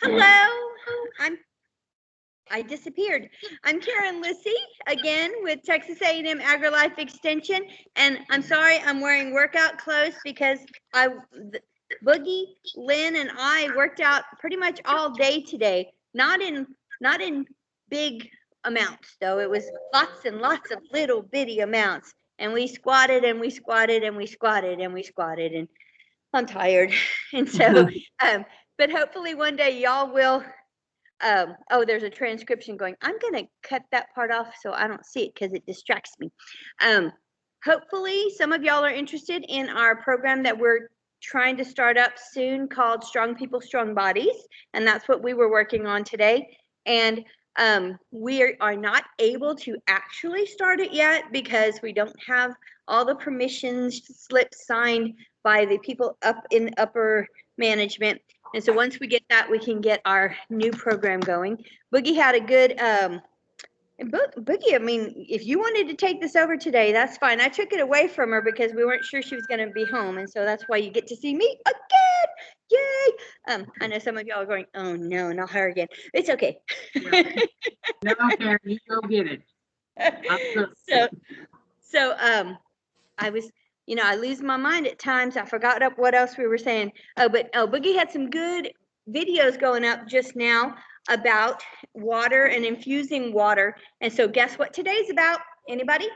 Hello, I disappeared. I'm Karen Lissy again with Texas A&M AgriLife Extension, and I'm sorry I'm wearing workout clothes because Boogie, Lynn, and I worked out pretty much all day today. Not in big amounts though. It was lots and lots of little bitty amounts, and we squatted and we squatted and we squatted and we squatted, and I'm tired, and so but hopefully one day y'all will. Oh, there's a transcription going. I'm going to cut that part off so I don't see it because it distracts me. Hopefully some of y'all are interested in our program that we're trying to start up soon called Strong People, Strong Bodies. And that's what we were working on today. And we are not able to actually start it yet because we don't have all the permissions slips signed by the people up in upper management. And so once we get that, we can get our new program going. Boogie had a good, Boogie, I mean, if you wanted to take this over today, that's fine. I took it away from her because we weren't sure she was going to be home. And so that's why you get to see me again. Yay. I know some of y'all are going, oh no, not her again. It's okay. No, Karen, you go get it. So I was, I lose my mind at times. I forgot up what else we were saying. But Boogie had some good videos going up just now about water and infusing water. And so guess what today's about? Anybody?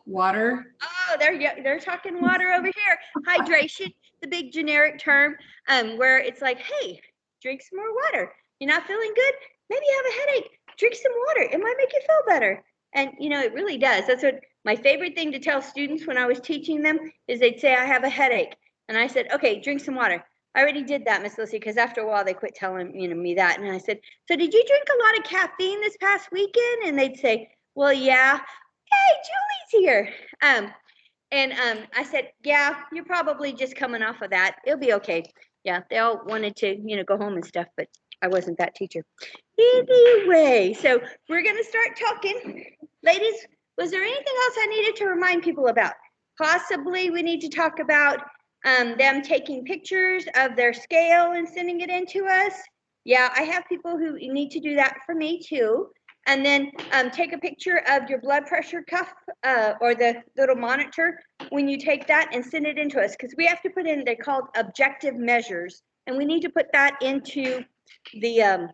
Water. Oh, they're talking water over here. Hydration, the big generic term, where it's like, hey, drink some more water. You're not feeling good? Maybe you have a headache. Drink some water. It might make you feel better. And it really does. That's what my favorite thing to tell students when I was teaching them is they'd say, I have a headache. And I said, okay, drink some water. I already did that, Miss Lucy, because after a while they quit telling me that. And I said, so did you drink a lot of caffeine this past weekend? And they'd say, well, yeah. Hey, Julie's here. I said, yeah, you're probably just coming off of that. It'll be okay. Yeah, they all wanted to, go home and stuff, but I wasn't that teacher. Anyway, so we're going to start talking. Ladies, was there anything else I needed to remind people about? Possibly we need to talk about them taking pictures of their scale and sending it in to us. Yeah, I have people who need to do that for me too. And then take a picture of your blood pressure cuff or the little monitor when you take that and send it into us, because we have to put in, they're called objective measures, and we need to put that into the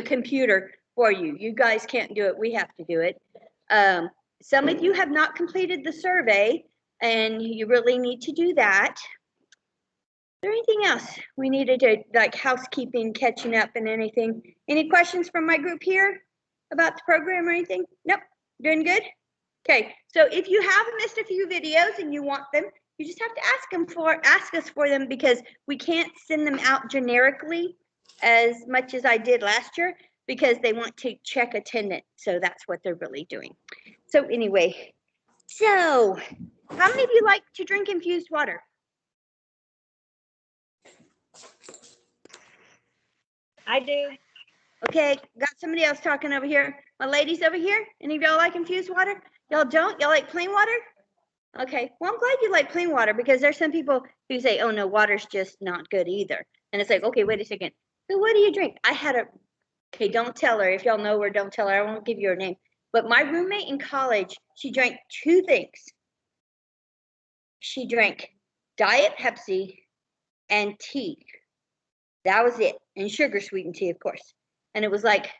computer for you. You guys can't do it. We have to do it. Some of you have not completed the survey, and you really need to do that. Is there anything else we needed to, like housekeeping, catching up, and anything? Any questions from my group here about the program or anything? Nope. Doing good? Okay. So if you have missed a few videos and you want them, you just have to ask us for them, because we can't send them out generically as much as I did last year, because they want to check attendance. So that's what they're really doing. So anyway, so how many of you like to drink infused water? I do. Okay, got somebody else talking over here. My ladies over here. Any of y'all like infused water? Y'all don't? Y'all like plain water? Okay, well, I'm glad you like plain water, because there's some people who say, oh no, water's just not good either. And it's like, okay, wait a second. So what do you drink? Okay, don't tell her. If y'all know her, don't tell her. I won't give you her name. But my roommate in college, she drank two things. She drank Diet Pepsi and tea. That was it. And sugar sweetened tea, of course. And it's like,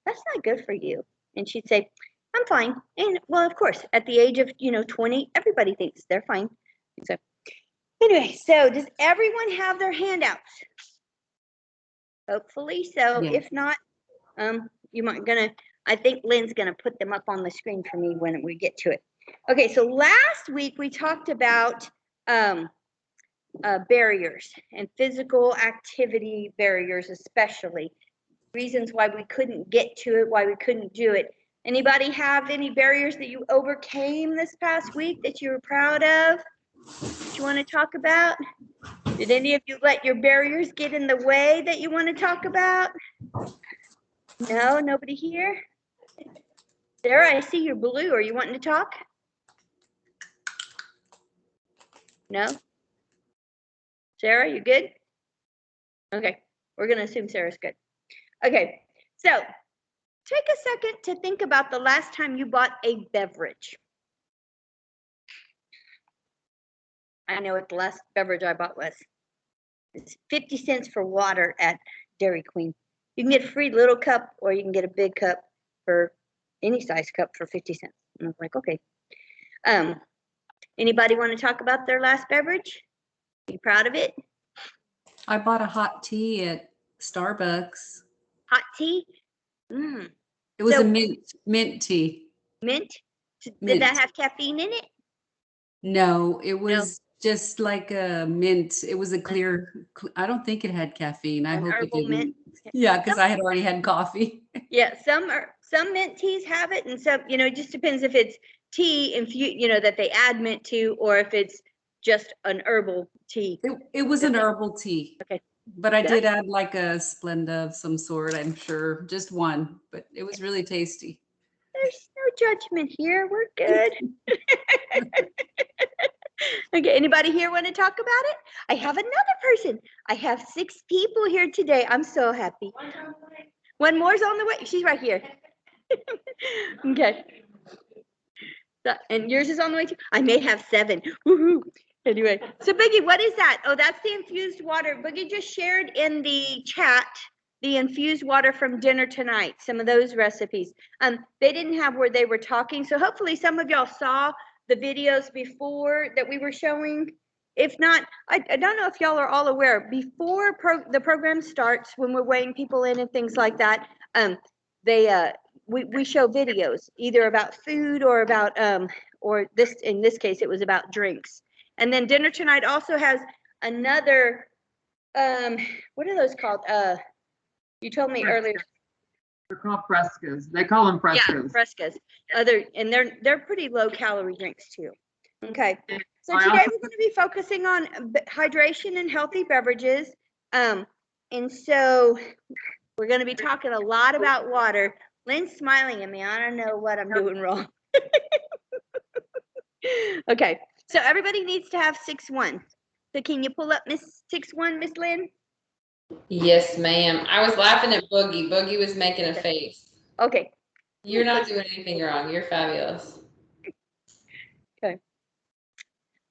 that's not good for you. And she'd say, I'm fine. And well, of course, at the age of, 20, everybody thinks they're fine. So anyway, so does everyone have their handouts? Hopefully so. Yeah. If not, I think Lynn's gonna put them up on the screen for me when we get to it. Okay, so last week we talked about barriers and physical activity barriers, especially reasons why we couldn't get to it, why we couldn't do it. Anybody have any barriers that you overcame this past week that you were proud of, that you want to talk about? Did any of you let your barriers get in the way that you want to talk about? No, nobody here? Sarah, I see you're blue. Are you wanting to talk? No? Sarah, you good? Okay. We're going to assume Sarah's good. Okay, so take a second to think about the last time you bought a beverage. I know what the last beverage I bought was. It's 50 cents for water at Dairy Queen. You can get a free little cup or you can get a big cup for any size cup for 50 cents. And I'm like, okay. Anybody want to talk about their last beverage? You proud of it? I bought a hot tea at Starbucks. Hot tea? Mm. It was So- a mint tea. Mint? Did Mint. that have caffeine in it? No, it was just like a mint. It was a clear, I don't think it had caffeine. I An hope it herbal didn't. mint? Yeah, because I had already had coffee. Yeah, some mint teas have it, and some, it just depends if it's tea that they add mint to, or if it's just an herbal tea. It was an herbal tea. Okay. But I did add like a Splenda of some sort, I'm sure. Just one, but it was really tasty. There's no judgment here. We're good. Okay, anybody here want to talk about it? I have another person. I have 6 people here today. I'm so happy. One more's on the way. She's right here. Okay. And yours is on the way too? I may have 7. Woohoo. Anyway, so Boogie, what is that? Oh, that's the infused water. Boogie just shared in the chat the infused water from dinner tonight, some of those recipes. They didn't have where they were talking, so hopefully some of y'all saw the videos before that we were showing. If not, I don't know if y'all are all aware, before the program starts, when we're weighing people in and things like that, we show videos either about food or about or this, in this case it was about drinks. And then dinner tonight also has another what are those called? You told me earlier. They're called frescas. They call them Yeah, frescas. frescas. And they're pretty low calorie drinks too. Okay. So I today also- we're going to be focusing on hydration and healthy beverages. And so we're going to be talking a lot about water. Lynn's smiling at me. I don't know what I'm doing wrong. Okay. So everybody needs to have 6-1. So can you pull up Miss 6-1, Miss Lynn? Yes, ma'am. I was laughing at Boogie. Boogie was making a face. Okay. You're not doing anything wrong. You're fabulous.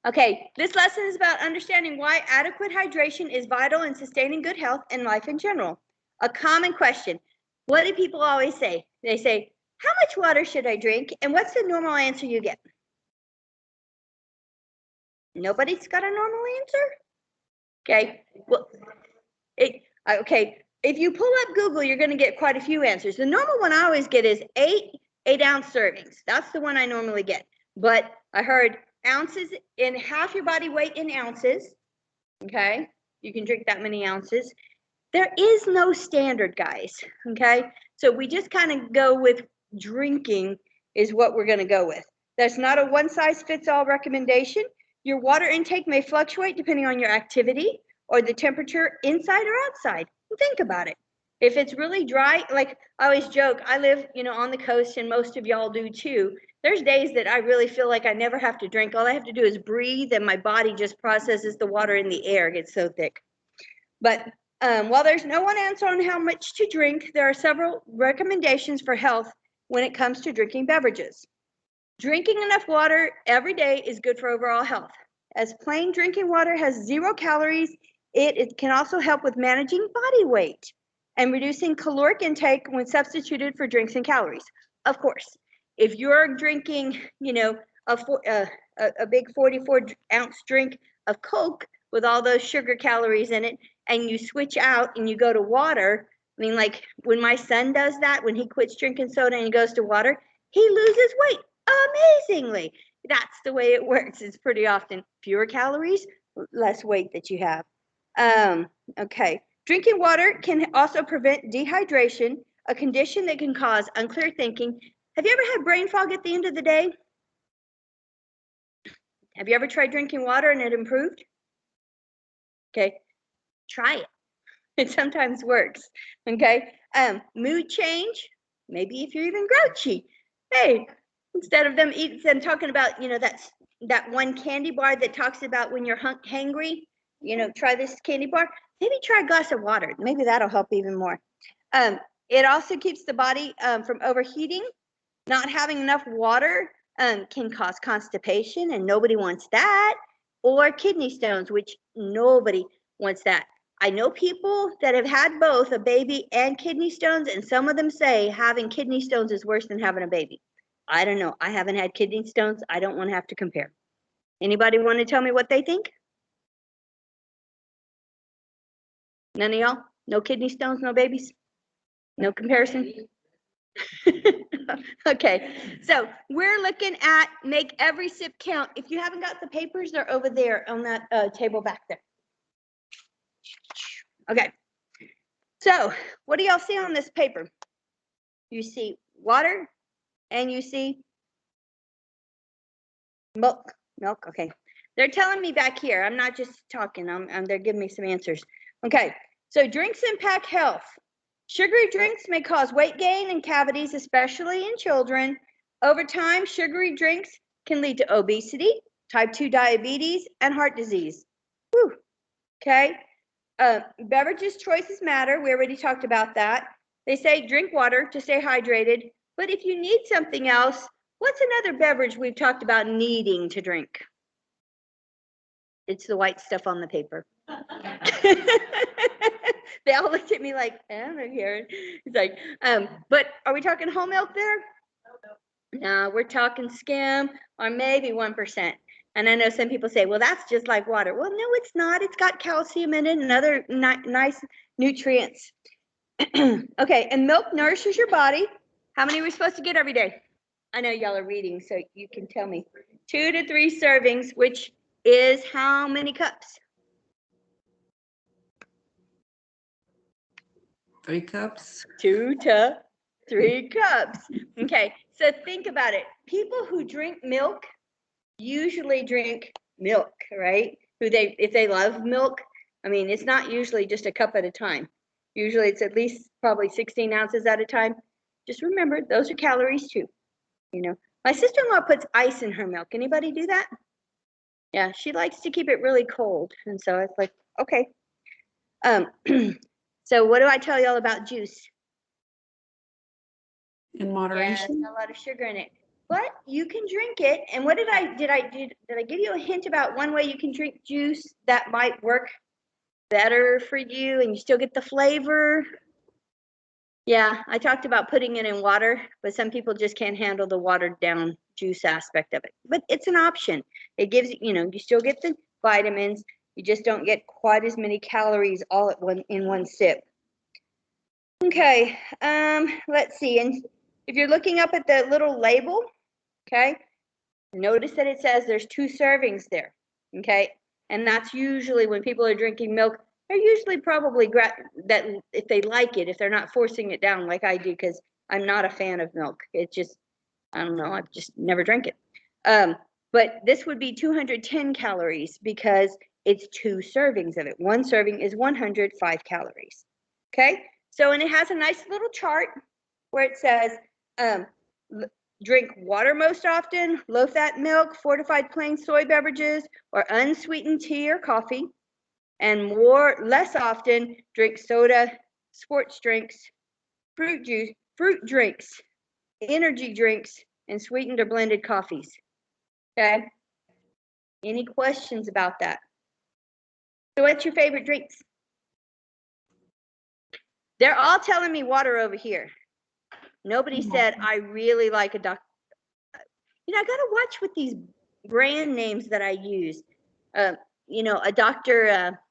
Okay, this lesson is about understanding why adequate hydration is vital in sustaining good health and life in general. A common question. What do people always say? They say, how much water should I drink? And what's the normal answer you get? Nobody's got a normal answer? Okay, well, okay, if you pull up Google, you're going to get quite a few answers. The normal one I always get is 8-ounce servings. That's the one I normally get. But I heard ounces in half your body weight in ounces. Okay, you can drink that many ounces. There is no standard, guys. Okay, so we just kind of go with drinking is what we're going to go with. That's not a one size fits all recommendation. Your water intake may fluctuate depending on your activity or the temperature inside or outside. Think about it. If it's really dry, like I always joke, I live, on the coast, and most of y'all do too. There's days that I really feel like I never have to drink. All I have to do is breathe, and my body just processes the water in the air. It gets so thick. But while there's no one answer on how much to drink, there are several recommendations for health when it comes to drinking beverages. Drinking enough water every day is good for overall health. As plain drinking water has 0 calories, it can also help with managing body weight and reducing caloric intake when substituted for drinks and calories. Of course, if you're drinking, a big 44-ounce drink of Coke with all those sugar calories in it, and you switch out and you go to water, I mean, like when my son does that, when he quits drinking soda and he goes to water, he loses weight amazingly. That's the way it works. It's pretty often fewer calories, less weight that you have. Okay. Drinking water can also prevent dehydration, a condition that can cause unclear thinking. Have you ever had brain fog at the end of the day? Have you ever tried drinking water and it improved? Okay. Try it. It sometimes works. Okay. Mood change. Maybe if you're even grouchy. Hey, instead of them talking about, that one candy bar that talks about when you're hangry, try this candy bar. Maybe try a glass of water. Maybe that'll help even more. It also keeps the body from overheating. Not having enough water can cause constipation, and nobody wants that, or kidney stones, which nobody wants that. I know people that have had both a baby and kidney stones, and some of them say having kidney stones is worse than having a baby. I don't know. I haven't had kidney stones. I don't want to have to compare. Anybody want to tell me what they think? None of y'all? No kidney stones, no babies? No comparison? Okay, so we're looking at make every sip count. If you haven't got the papers, they're over there on that table back there. Okay, so what do y'all see on this paper? You see water and you see milk. Milk, okay. They're telling me back here. I'm not just talking. They're giving me some answers. Okay, so drinks impact health. Sugary drinks may cause weight gain and cavities, especially in children. Over time, sugary drinks can lead to obesity, type 2 diabetes, and heart disease. Whew. Okay. Beverages choices matter. We already talked about that. They say drink water to stay hydrated. But if you need something else, what's another beverage we've talked about needing to drink? It's the white stuff on the paper. They all looked at me like, I don't know, Karen. It's like, but are we talking whole milk there? No, we're talking skim or maybe 1%. And I know some people say, well, that's just like water. Well, no, it's not. It's got calcium in it and other nice nutrients. Okay, and milk nourishes your body. How many are we supposed to get every day? I know y'all are reading, so you can tell me. 2 to 3 servings, which is how many cups? 3 cups. 2 to 3 cups. Okay, so think about it. People who drink milk usually drink milk, right? If they love milk, I mean, it's not usually just a cup at a time. Usually it's at least probably 16 ounces at a time. Just remember, those are calories too. My sister-in-law puts ice in her milk. Anybody do that? Yeah, she likes to keep it really cold. And so it's like, okay. So what do I tell y'all about juice? In Yeah, moderation. a lot of sugar in it. But you can drink it. And what did I give you a hint about one way you can drink juice that might work better for you and you still get the flavor? Yeah, I talked about putting it in water, but some people just can't handle the watered down juice aspect of it. But it's an option. It gives you still get the vitamins. You just don't get quite as many calories all in one sip. Okay, let's see. And if you're looking up at the little label, okay, notice that it says there's 2 servings there, okay? And that's usually when people are drinking milk, they're usually probably that if they like it, if they're not forcing it down like I do, because I'm not a fan of milk. It just, I don't know, I've just never drank it. But this would be 210 calories because it's 2 servings of it. 1 serving is 105 calories, okay? So, and it has a nice little chart where it says, drink water most often, low-fat milk, fortified plain soy beverages, or unsweetened tea or coffee. And less often, drink soda, sports drinks, fruit drinks, energy drinks, and sweetened or blended coffees. Okay? Any questions about that? So what's your favorite drinks? They're all telling me water over here. Nobody said, I really like a Dr. I got to watch with these brand names that I use. A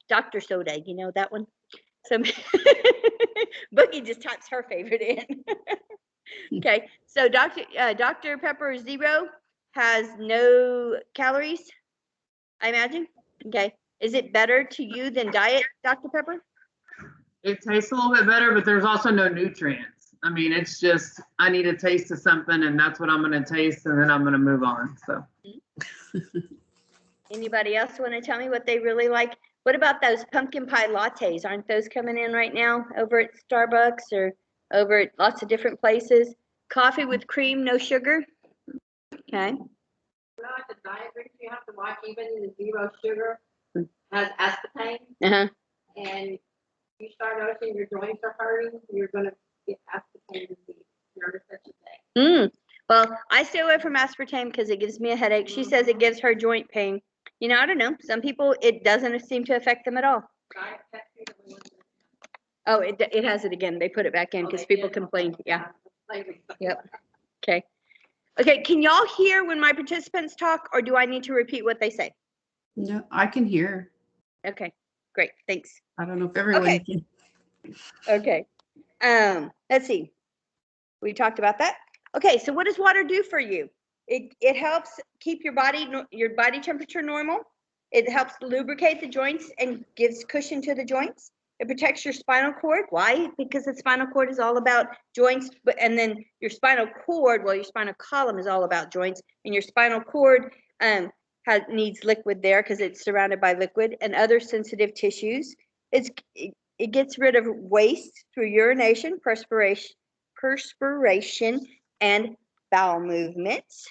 Dr. Soda, that one? So Boogie just types her favorite in. Okay, so Dr. Pepper Zero has no calories, I imagine. Okay, is it better to you than Diet Dr. Pepper? It tastes a little bit better, but there's also no nutrients. I mean, it's just, I need a taste of something and that's what I'm going to taste and then I'm going to move on. So. Anybody else want to tell me what they really like? What about those pumpkin pie lattes? Aren't those coming in right now over at Starbucks or over at lots of different places? Coffee with cream, no sugar? Okay. The diet drinks you have to watch even in the 0 sugar. has aspartame, Uh-huh. and you start noticing your joints are hurting, you're gonna get aspartame disease. Remember such a thing. Well, I stay away from aspartame because it gives me a headache. She says it gives her joint pain. You know, I don't know. Some people, it doesn't seem to affect them at all. Diet Pepsi, the one that- Oh, it has it again. They put it back in Oh, because they people did? complained. Yeah. Like- Yep. Okay. Okay. Can y'all hear when my participants talk, or do I need to repeat what they say? No, I can hear. Okay. Great. Thanks. I don't know if everyone Okay. can. Okay. Let's see. We talked about that. Okay, so what does water do for you? It helps keep your body temperature normal. It helps lubricate the joints and gives cushion to the joints. It protects your spinal cord. Why? Because the spinal cord is all about joints, and then your spinal cord, well, your spinal column is all about joints, and your spinal cord needs liquid there because it's surrounded by liquid and other sensitive tissues. It gets rid of waste through urination, perspiration, and bowel movements.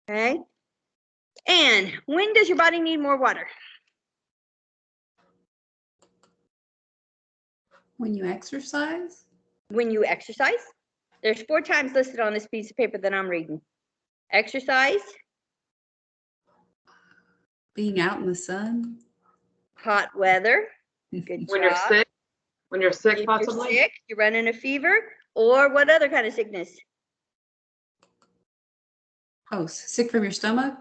Okay. And when does your body need more water? When you exercise? When you exercise. There's 4 times listed on this piece of paper that I'm reading. Exercise, Being out in the sun? hot weather. Good When you're job. sick, If possibly. you're sick, you're running a fever, or what other kind of sickness? Oh, sick from your stomach?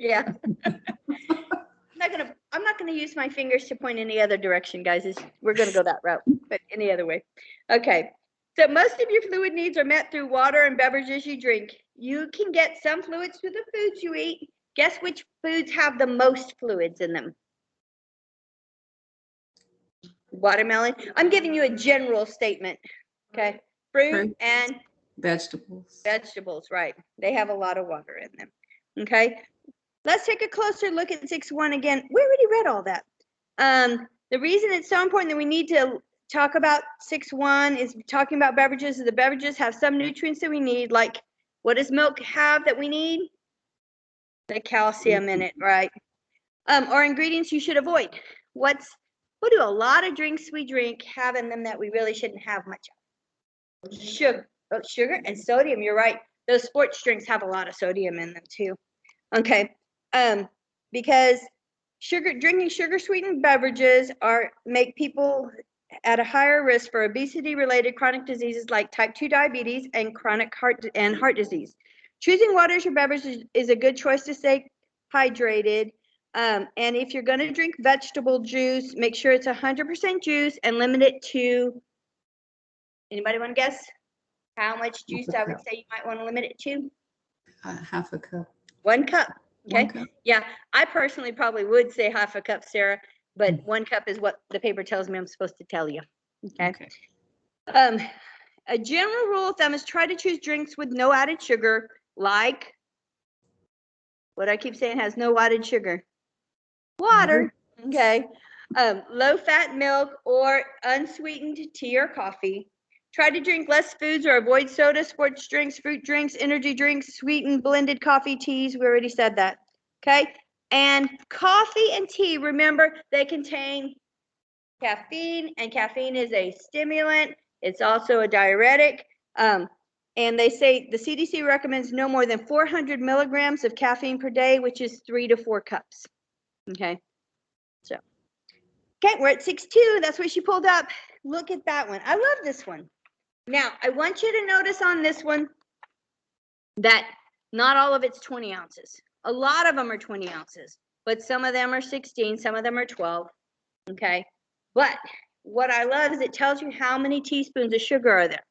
Yeah. I'm not gonna use my fingers to point any other direction, guys. We're gonna go that route, but any other way. Okay. So most of your fluid needs are met through water and beverages you drink. You can get some fluids through the foods you eat. Guess which foods have the most fluids in them? Watermelon. I'm giving you a general statement. Okay. Fruit Fruit. and Vegetables. vegetables, right. They have a lot of water in them. Okay. Let's take a closer look at 6.1 again. We already read all that. The reason it's so important that we need to talk about 6.1 is talking about beverages. The beverages have some nutrients that we need, like what does milk have that we need? The calcium in it, right? Or ingredients you should avoid. What do a lot of drinks we drink have in them that we really shouldn't have much of? Sugar. Oh, sugar and sodium, you're right. Those sports drinks have a lot of sodium in them too. Okay. Because drinking sugar sweetened beverages make people at a higher risk for obesity related chronic diseases like type 2 diabetes and chronic heart disease. Choosing water as your beverage is a good choice to stay hydrated. And if you're going to drink vegetable juice, make sure it's 100% juice and limit it to, anybody want to guess how much juice I would say you might want to limit it to? Half a cup. 1 cup. Okay. 1 cup. Yeah, I personally probably would say half a cup, Sarah, but 1 cup is what the paper tells me I'm supposed to tell you. Okay. A general rule of thumb is try to choose drinks with no added sugar, like what I keep saying has no added sugar. Water. Okay. Low fat milk or unsweetened tea or coffee. Try to drink less foods or avoid soda, sports drinks, fruit drinks, energy drinks, sweetened blended coffee, teas. We already said that. Okay. And coffee and tea, remember, they contain caffeine, and caffeine is a stimulant. It's also a diuretic. And they say the CDC recommends no more than 400 milligrams of caffeine per day, which is 3 to 4 cups. Okay. So, okay, we're at 6.2. That's what she pulled up. Look at that one. I love this one. Now, I want you to notice on this one that not all of it's 20 ounces. A lot of them are 20 ounces, but some of them are 16, some of them are 12. Okay. But what I love is it tells you how many teaspoons of sugar are there.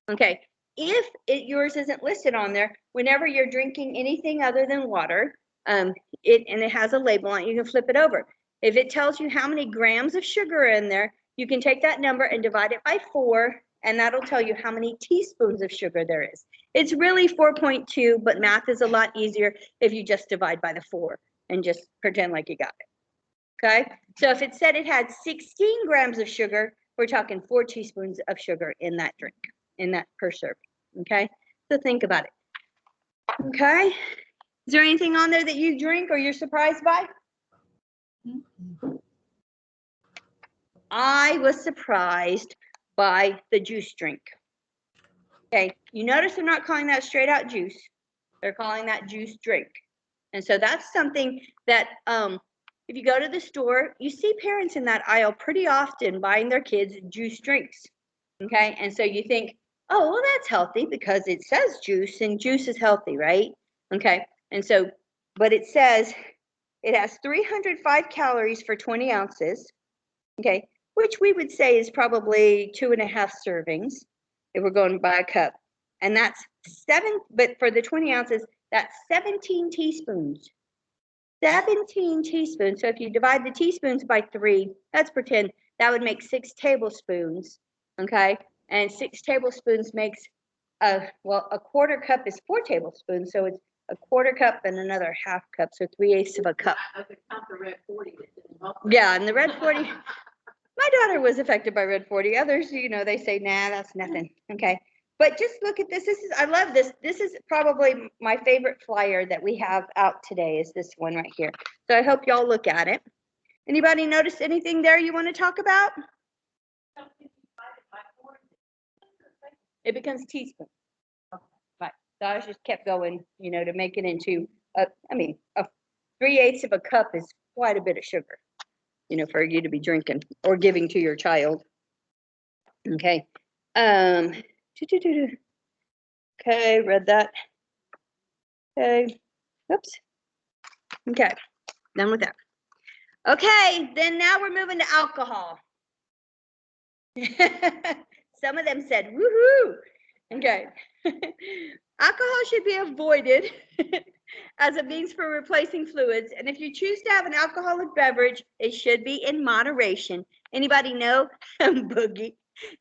Okay. If yours isn't listed on there, whenever you're drinking anything other than water, it has a label on it, you can flip it over. If it tells you how many grams of sugar are in there, you can take that number and divide it by 4, and that'll tell you how many teaspoons of sugar there is. It's really 4.2, but math is a lot easier if you just divide by the 4 and just pretend like you got it. Okay, so if it said it had 16 grams of sugar, we're talking 4 teaspoons of sugar in that drink, in that per serving. Okay, so think about it. Okay, is there anything on there that you drink or you're surprised by? I was surprised by the juice drink. Okay, you notice they're not calling that straight out juice. They're calling that juice drink. And so that's something that if you go to the store, you see parents in that aisle pretty often buying their kids juice drinks. Okay, and so you think, oh, well, that's healthy because it says juice and juice is healthy, right? Okay, and so, but it says it has 305 calories for 20 ounces, okay, which we would say is probably 2.5 servings if we're going to buy a cup. And that's but for the 20 ounces, that's 17 teaspoons. 17 teaspoons. So if you divide the teaspoons by 3, let's pretend that would make 6 tablespoons, okay? And 6 tablespoons makes, well, a quarter cup is 4 tablespoons, so it's a quarter cup and another half cup, so 3/8 of a cup. I could count the red 40 that's in the milk. Yeah, and the red 40, my daughter was affected by red 40. Others, they say, nah, that's nothing, okay? But just look at this. I love this. This is probably my favorite flyer that we have out today is this one right here. So I hope y'all look at it. Anybody notice anything there you want to talk about? It becomes teaspoon. Right. So I just kept going, to make it into, a 3/8 of a cup is quite a bit of sugar, for you to be drinking or giving to your child. Okay. Okay, read that. Okay. Oops. Okay. Done with that. Okay, then now we're moving to alcohol. Some of them said, woohoo. Okay. Alcohol should be avoided as a means for replacing fluids. And if you choose to have an alcoholic beverage, it should be in moderation. Anybody know? Boogie.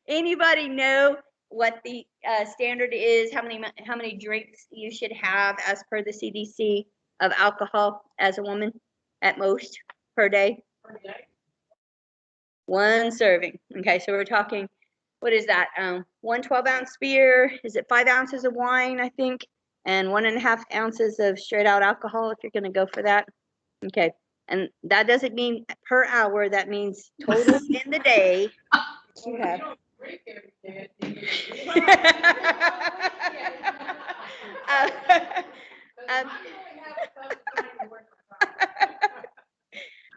Anybody know what the standard is? How many drinks you should have as per the CDC of alcohol as a woman at most per day? 1 serving. Okay, so we're talking, what is that? 1 12-ounce beer. Is it 5 ounces of wine, I think? And 1.5 ounces of straight out alcohol if you're going to go for that. Okay, and that doesn't mean per hour. That means total in the day. Okay.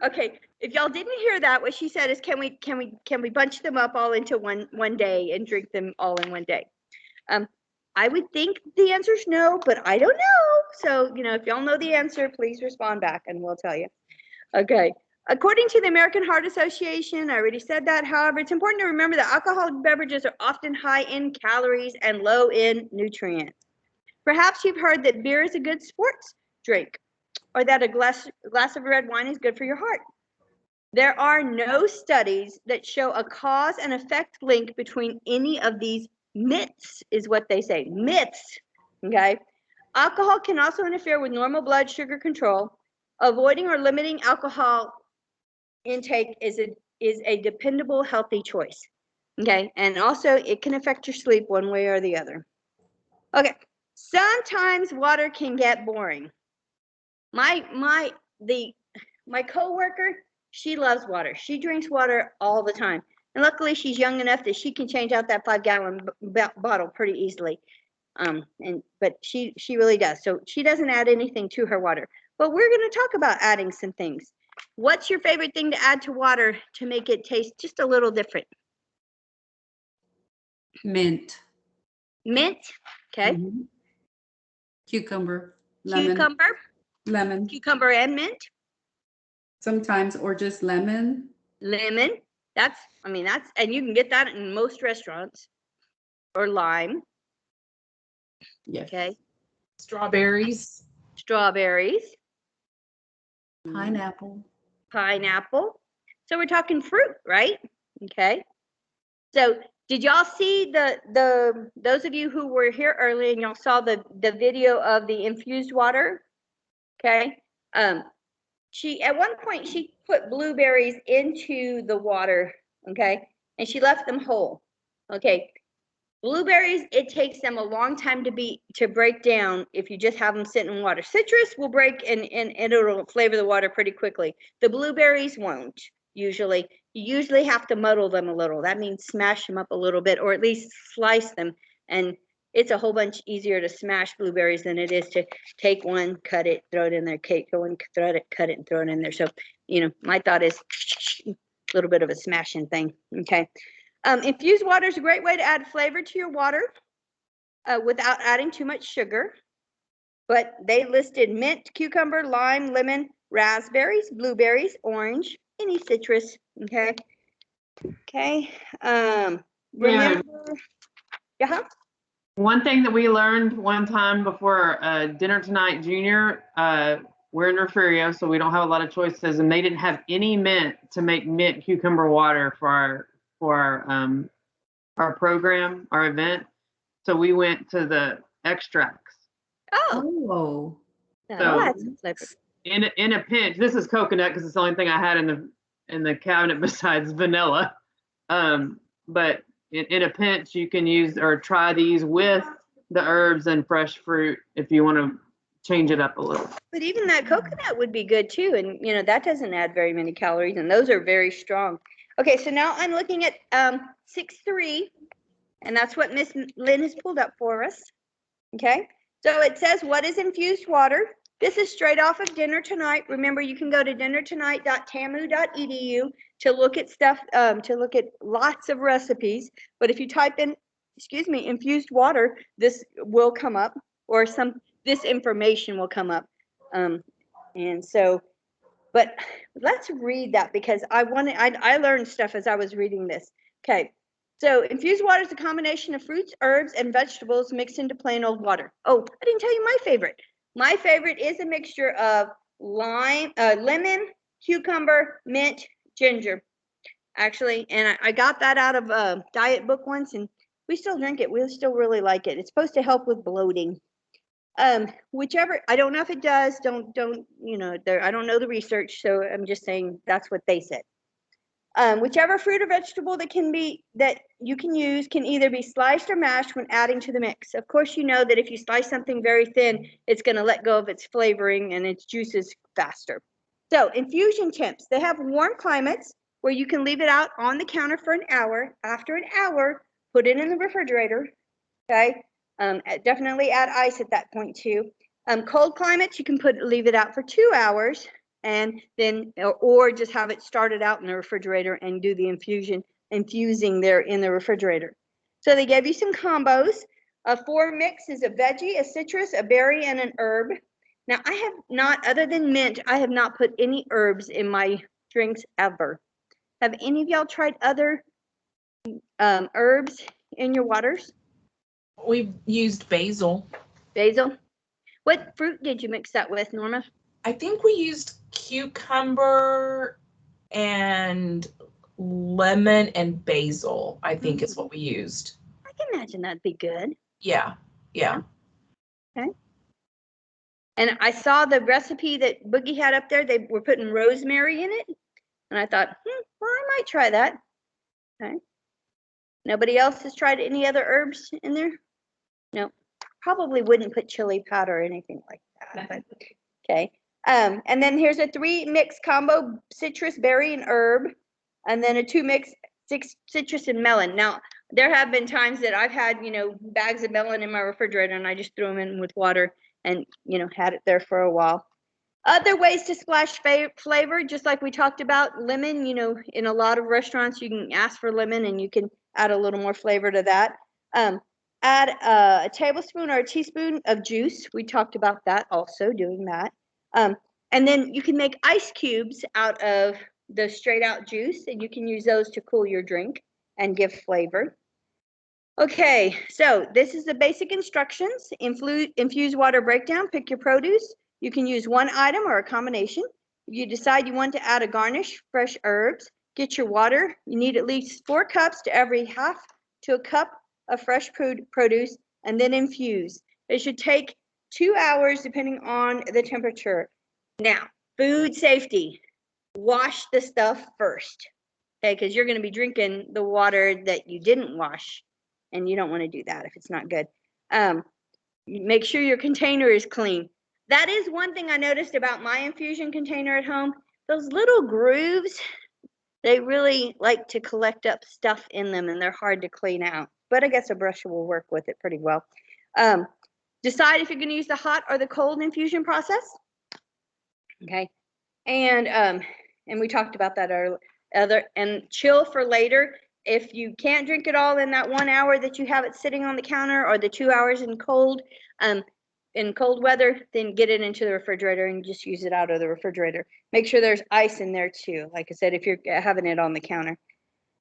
Okay, if y'all didn't hear that, what she said is, can we bunch them up all into one day and drink them all in one day? I would think the answer is no, but I don't know. So, if y'all know the answer, please respond back and we'll tell you. Okay. According to the American Heart Association, I already said that. However, it's important to remember that alcoholic beverages are often high in calories and low in nutrients. Perhaps you've heard that beer is a good sports drink, or that a glass of red wine is good for your heart. There are no studies that show a cause and effect link between any of these myths, is what they say. Myths. Okay. Alcohol can also interfere with normal blood sugar control. Avoiding or limiting alcohol intake is a dependable, healthy choice. Okay. And also it can affect your sleep one way or the other. Okay. Sometimes water can get boring. My coworker, she loves water. She drinks water all the time. And luckily she's young enough that she can change out that 5-gallon bottle pretty easily. But she really does. So she doesn't add anything to her water. But we're going to talk about adding some things. What's your favorite thing to add to water to make it taste just a little different? Mint. Mint. Okay. Mhm. Cucumber. Lemon. Cucumber. Cucumber and mint. Sometimes, or just lemon. Lemon. And you can get that in most restaurants. Or lime. Yes. Okay. Strawberries. Strawberries. Pineapple. Pineapple. So we're talking fruit, right? Okay. So did y'all see those of you who were here early and y'all saw the video of the infused water? Okay. At one point she put blueberries into the water, okay, and she left them whole. Okay. Blueberries, it takes them a long time to break down if you just have them sitting in water. Citrus will break and it'll flavor the water pretty quickly. The blueberries won't. usually. You usually have to muddle them a little. That means smash them up a little bit, or at least slice them. And it's a whole bunch easier to smash blueberries than it is to take one, cut it, throw it in there, go one, cut it, and throw it in there. So, my thought is a little bit of a smashing thing. Okay. Infused water is a great way to add flavor to your water without adding too much sugar. But they listed mint, cucumber, lime, lemon, raspberries, blueberries, orange, any citrus. Okay. Okay. Remember. Yeah. One thing that we learned one time before Dinner Tonight Junior, we're in Refugio, so we don't have a lot of choices, and they didn't have any mint to make mint cucumber water for our program, our event. So we went to the extracts. Oh. Oh, That'll add some flavor. In a pinch, this is coconut because it's the only thing I had in the cabinet besides vanilla. But in a pinch, you can use or try these with the herbs and fresh fruit if you want to change it up a little. But even that coconut would be good too. And that doesn't add very many calories, and those are very strong. Okay, so now I'm looking at 6.3, and that's what Miss Lynn has pulled up for us. Okay, so it says, what is infused water? This is straight off of Dinner Tonight. Remember, you can go to dinnertonight.tamu.edu to look at stuff, to look at lots of recipes. But if you type in, infused water, this will come up, or this information will come up. And so, but let's read that because I learned stuff as I was reading this. Okay. So infused water is a combination of fruits, herbs, and vegetables mixed into plain old water. Oh, I didn't tell you my favorite. My favorite is a mixture of lemon, cucumber, mint, ginger. Actually, and I got that out of a diet book once, and we still drink it. We still really like it. It's supposed to help with bloating. Whichever, I don't know if it does. Don't I don't know the research, so I'm just saying that's what they said. Whichever fruit or vegetable that you can use can either be sliced or mashed when adding to the mix. Of course, you know that if you slice something very thin, it's going to let go of its flavoring and its juices faster. So infusion temps, they have warm climates where you can leave it out on the counter for an hour. After an hour, put it in the refrigerator. Okay. Definitely add ice at that point too. Cold climates, you can leave it out for 2 hours. And then, or just have it started out in the refrigerator and do the infusing there in the refrigerator. So they gave you some combos. 4 mix is a veggie, a citrus, a berry, and an herb. Now I have not, other than mint, I have not put any herbs in my drinks ever. Have any of y'all tried other herbs in your waters? We've used basil. Basil? What fruit did you mix that with, Norma? I think we used cucumber and lemon and basil, I think is what we used. I can imagine that'd be good. Yeah. Okay. And I saw the recipe that Boogie had up there. They were putting rosemary in it. And I thought, well, I might try that. Okay. Nobody else has tried any other herbs in there? No. Probably wouldn't put chili powder or anything like that. But, okay. And then here's a 3 mix combo, citrus, berry, and herb. And then a 2 mix, 6 citrus and melon. Now, there have been times that I've had, bags of melon in my refrigerator and I just threw them in with water and, had it there for a while. Other ways to splash flavor, just like we talked about, lemon, in a lot of restaurants, you can ask for lemon and you can add a little more flavor to that. Add a tablespoon or a teaspoon of juice. We talked about that also, doing that. And then you can make ice cubes out of the straight out juice, and you can use those to cool your drink and give flavor. Okay, so this is the basic instructions. Infused water breakdown, pick your produce. You can use one item or a combination. If you decide you want to add a garnish, fresh herbs, get your water. You need at least 4 cups to every half to a cup of fresh produce, and then infuse. It should take 2 hours depending on the temperature. Now, food safety. Wash the stuff first, okay? Because you're going to be drinking the water that you didn't wash, and you don't want to do that if it's not good. Make sure your container is clean. That is one thing I noticed about my infusion container at home. Those little grooves They really like to collect up stuff in them and they're hard to clean out. But I guess a brush will work with it pretty well. Decide if you're going to use the hot or the cold infusion process. Okay. And we talked about that earlier. And chill for later. If you can't drink it all in that 1 hour that you have it sitting on the counter or the 2 hours in cold weather, then get it into the refrigerator and just use it out of the refrigerator. Make sure there's ice in there too. Like I said, if you're having it on the counter.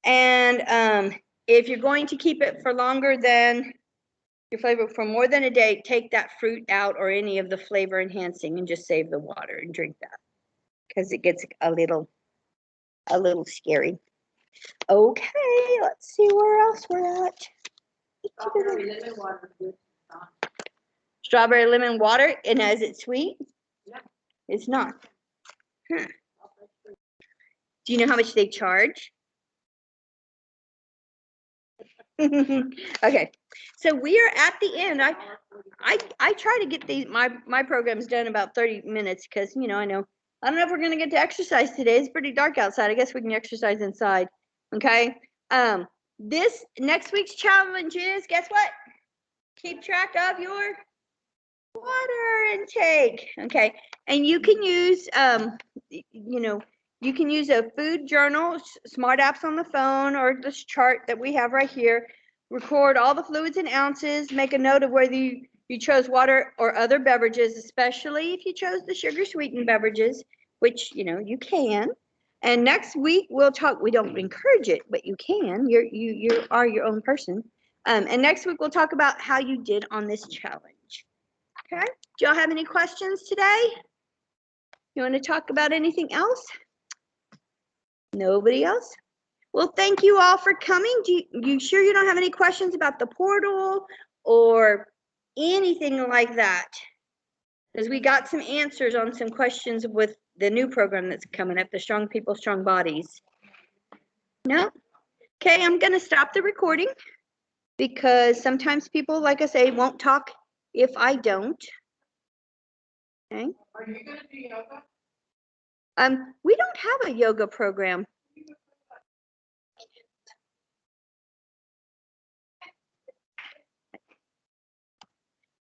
And if you're going to keep it for longer than your flavor, for more than a day, take that fruit out or any of the flavor enhancing and just save the water and drink that, because it gets a little scary. Okay, let's see where else we're at. Strawberry lemon water. Strawberry lemon water, and is it sweet? Yeah. It's not. Huh. Do you know how much they charge? Okay, so we are at the end. I try to get these my programs done about 30 minutes because I don't know if we're gonna get to exercise today. It's pretty dark outside. I guess we can exercise inside. Okay. This next week's challenge is, guess what? Keep track of your water intake. Okay, and you can use you can use a food journal, smart apps on the phone, or this chart that we have right here. Record all the fluids in ounces. Make a note of whether you chose water or other beverages, especially if you chose the sugar sweetened beverages, which you can. And next week we'll talk. We don't encourage it, but you can. You are your own person. And next week we'll talk about how you did on this challenge. Okay. Do y'all have any questions today? You want to talk about anything else? Nobody else? Well, thank you all for coming. You sure you don't have any questions about the portal or anything like that? Because we got some answers on some questions with the new program that's coming up, the Strong People, Strong Bodies. No? Okay, I'm going to stop the recording because sometimes people, like I say, won't talk if I don't. Okay. Are you gonna do yoga? We don't have a yoga program.